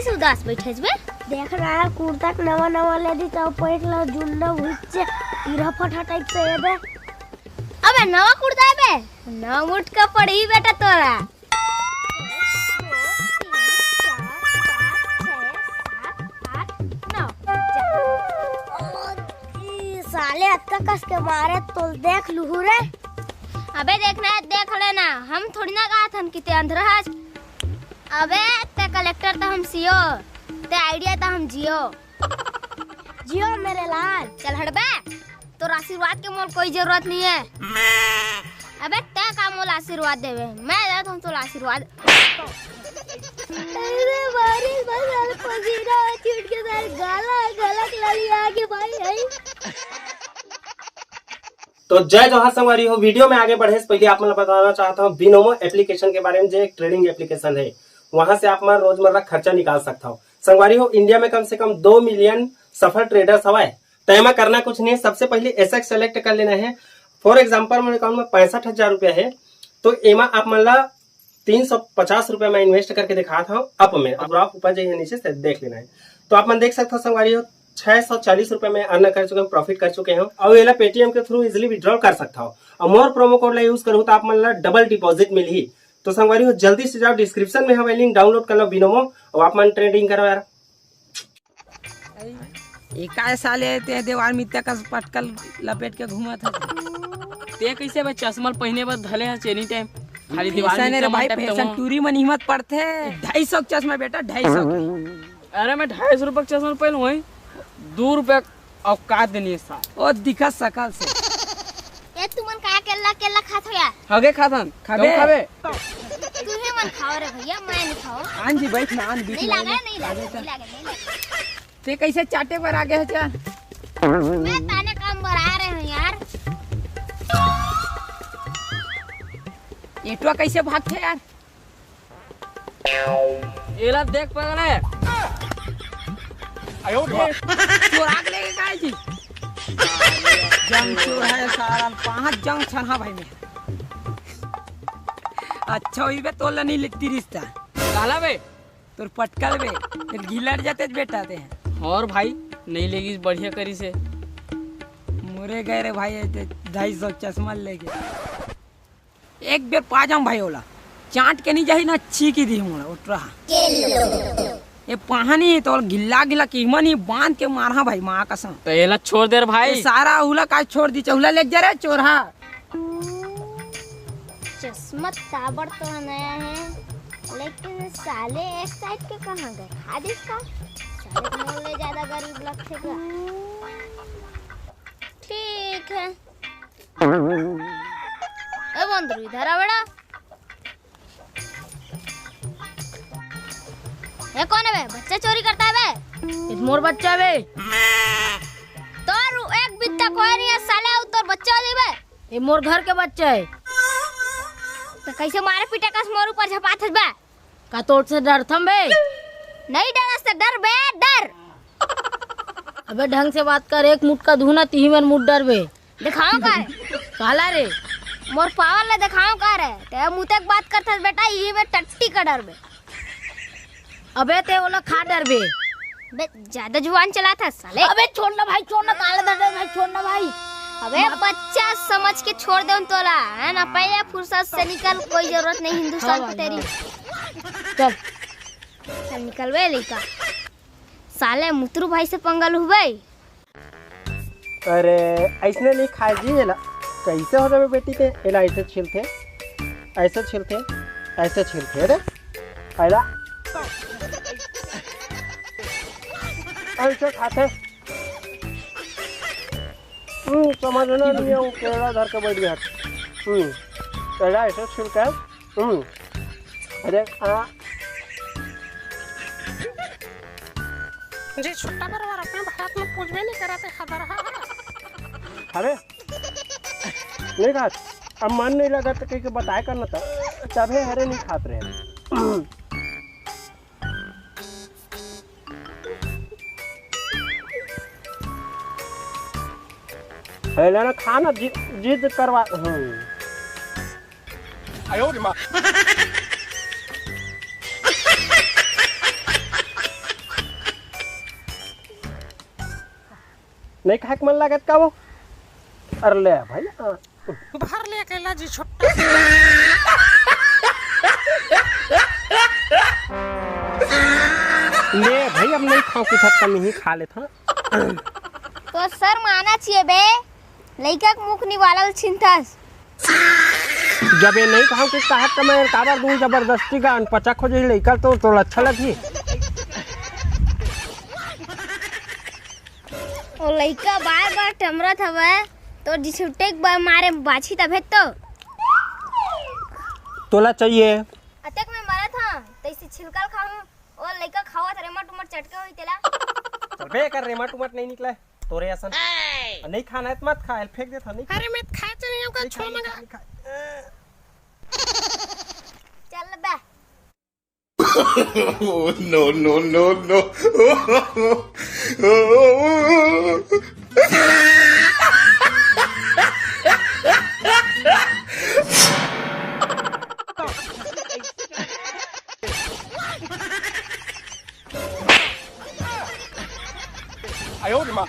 कैसे उदास बैठे बे? देख रहा है कुर्ता नवा नवा ले दी तो पैंट ला जुन्ना भुच्चे इरा फटा टाइप से ये दे। अबे नवा कुर्ता है बे, ना मुठ का पड़ी बेटा तोरा। साले अक्का कस के मारे तो देख लूहू रे। अबे देखना है देख लेना, हम थोड़ी ना कहा था कि ते अंधरा है। अबे ते कलेक्टर था हम सीओ, ते आइडिया था हम जियो। जियो मेरे लाल। चल हट बे, तो आशीर्वाद के मोल कोई जरूरत नहीं है। अबे ते का मोल आशीर्वाद देवे, मैं देता हूँ तो आशीर्वाद। अरे बारिश बस पसीना छूट के सारे गाला गलत लगी आगे भाई है। तो जय जवाहर संगवारी हो। वीडियो में आगे बढ़े से पहले आप मैं बताना चाहता हूँ बिनोमो एप्लीकेशन के बारे में, जो एक ट्रेडिंग एप्लीकेशन है। वहां से आप मैं रोजमर्रा खर्चा निकाल सकता हूँ। संगवारी हो, इंडिया में कम से कम 2 मिलियन सफल ट्रेडर्स हवा है। तय करना कुछ नहीं, सबसे पहले एसेट सेलेक्ट कर लेना है। फॉर एग्जाम्पल मेरे अकाउंट में 65,000 रुपया है, तो एमा आप मतलब 350 रुपया मैं इन्वेस्ट करके दिखाता हूँ अप में। अब आप ऊपर जाइए नीचे से देख लेना है। तो आप मैं देख सकते हो संगवारी हो 640 रुपए में अर्न कर चुके हैं, प्रॉफिट कर चुके हैं। और ये पेटीएम के थ्रू इजिली विड्रॉल कर सकता हूँ। और मोर प्रोमो कोड ला यूज करूँ तो आप मतलब डबल डिपॉजिट मिल ही। तो संगवारी हो जल्दी से जाओ, डिस्क्रिप्शन में हमें लिंक डाउनलोड कर लो बिनोमो, और आप मन ट्रेडिंग करो यार। काय साले ते देवाल मित्या का पटकल लपेट के घूमा था। ते कैसे भाई चश्मा पहने बस धले है एनी टाइम खाली दीवार ने रे भाई फैशन टूरी में हिम्मत पड़ते 250 चश्मा बेटा 250। अरे मैं 250 रुपये चश्मा पहन वही 2 रुपया औकात देनी सा ओ दिखा सकल से। ए तू मन का केला खात हो यार? हगे खातन खाबे खाबे तू ही मन खाओ रे भैया, मैं नहीं खाओ। आन जी बैठ ना, आन बीच नहीं में लगा नहीं लगा। ते कैसे चाटे पर आ गए है चार? मैं ताने काम बढ़ा रहे हैं यार। एटवा कैसे भागते यार? एला देख पगले चोर आग लेके काय जी? जंग चोर है सारा 5 जंग छना भाई में। अच्छा होई बे तोला नहीं लिखती रिश्ता काला बे तोर पटकल बे फिर गिलर जाते बेटा ते। और भाई नहीं लेगी बढ़िया करी से मोरे गए रे भाई 250 चश्मा लेके एक बेर पाजम भाई ओला चाट के नहीं जाही ना अच्छी की दी मोला उठ रहा। ये पानी तो गिल्ला गिल्ला कीमन ही बांध के मारा भाई माँ कसम। तो एला छोड़ दे रे भाई, सारा उला का छोड़ दी चौला ले जा रे चोरहा। चश्मा ताबड़ तो नया है, लेकिन साले एक साइड के कहाँ गए? खादिस का साले मोले ज्यादा गरीब लगते का। ठीक है ए बंदरू इधर आ बेटा। ये कौन है बे? बच्चा चोरी करता है बे? इस मोर बच्चा बे तोर एक बित्ता कोई नहीं है साले, तोर बच्चा दे बे। ये मोर घर के बच्चा है। तो कैसे मारे पीटे का मोर ऊपर झपात है बे? का तोड़ से डर थम बे? नहीं डर से डर बे डर। अबे ढंग से बात कर, एक मुठ का धुना तीही में मुठ डर बे। दिखाओ का रे काला रे मोर पावर ले दिखाओ का रे। ते मुते बात करथस बेटा, ये में टट्टी का डर बे। अबे ते ओला खा डर बे। बे ज्यादा जुबान चलाता साले। अबे छोड़ना भाई, छोड़ना काला डर भाई, छोड़ना भाई। अबे बच्चा समझ के छोड़ दे उन तोला है ना, पहले फुर्सत से निकल, कोई जरूरत नहीं हिंदुस्तान की तेरी। चल निकल बे लइका, साले मुतरू भाई से पंगल हुए। अरे ऐसने नहीं खाए जी एला कैसे हो जाए बेटी के। एला ऐसे छिलते ऐसे छिलते ऐसे छिलते रे एला ऐसे खाते। समझना नहीं है, वो केला धर के बैठ गया। एला ऐसे छिलते अरे जी छोटा बरवार अपने भारत में पूछबे नहीं कराते खबर है। अरे नहीं खात, अब मन नहीं लगा तो कहीं बताया करना था, तभी हरे नहीं खाते रहे। ना खाना जिद करवा। नहीं खाए के मन लागत का वो? अरे ले भाई बाहर ले अकेला जी छोटा ले भाई, अब नहीं खाओ कुछ, कम ही खा लेता। तो सर माना चाहिए बे, लइका के मुख निवालल छिनथस। जब ये नहीं खाओ कि कहा तो मैं काबर दूं जबरदस्ती का अनपचक हो जाए लइका तो अच्छा लगी। ओ लइका बार बार टमरत हवे तो जिसुटे के मारे बाछी तबे तो तोला चाहिए अतक में मरत हां तैसे छिलकल खाऊं और लइका खावत रेमट उमट चटके होई तेला। चल बे कर रेमट उमट नहीं निकला तोरे असन। नहीं खाना है तो मत खा, फेंक दे था नहीं। अरे मैं खाए तो नहीं होगा छोड़ मगा चल बे। no, no, no, no. आयो रे माँ।